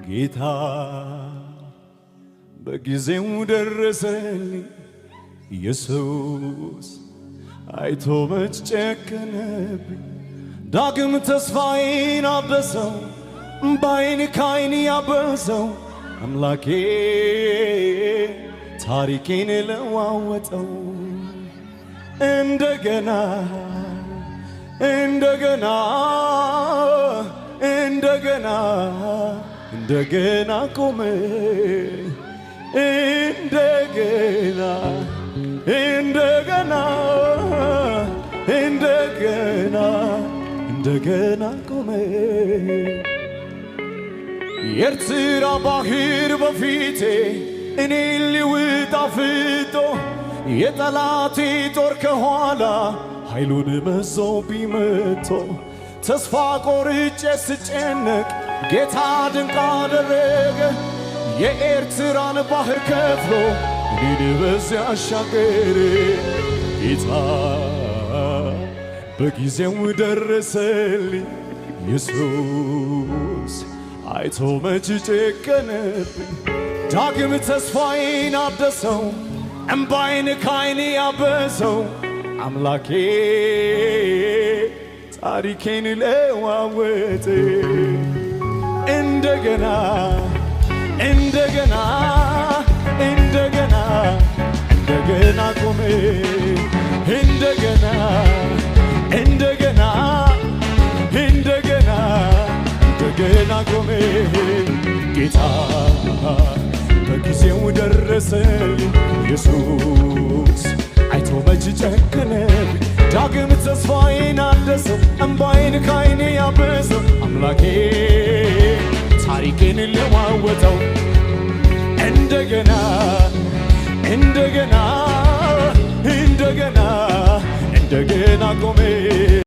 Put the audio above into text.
ጌታ በጊዜው ደረሰልኝ ኢየሱስ አይቶ መች ጨከነብኝ ዳግም ተስፋዬን አበሰው እምባዬን ከዓይኔ ያበሰው አምላኬ ታሪኬን ለዋወጠው እንደገና እንደገና እንደገና እንደገና ቆመ እንደገና እንደገና እንደገና እንደገና ቆመ የኤርትራ ባህር በፊቴ እኔን ሊውጥ አፍጦ የጠላቴ ጦር ከኋላ ኃይሉን መዞ ቢመቶ ተስፋ ቆርጬ ስጨነቅ ጌታ ድንቅ አደረገ የኤርትራን ባህር ከፍሎ እኔን በዚያ አሻገረ ጌታ በጊዜው ደረሰልኝ ኢየሱስ አይቶ መች ጨከነብኝ ዳግም ተስፋዬን አደሰው እምባዬን ከዓይኔ ያበሰው አምላኬ ታሪኬን ለዋወጠ እንደገና እንደገና እንደገና እንደገና ቆመ እንደገና እንደገና እንደገና እንደገና ቆመ ጌታ በጊዜው ደረሰልኝ ኢየሱስ አይቶ መች ጨከነብኝ ዳግም ተስፋዬን አደሰው እምባዬን ከዓይኔ ያበሰው አምላኬ ታሪኬን ለዋወጠው እንደገና እንደገና እንደገና እንደገና ቆመ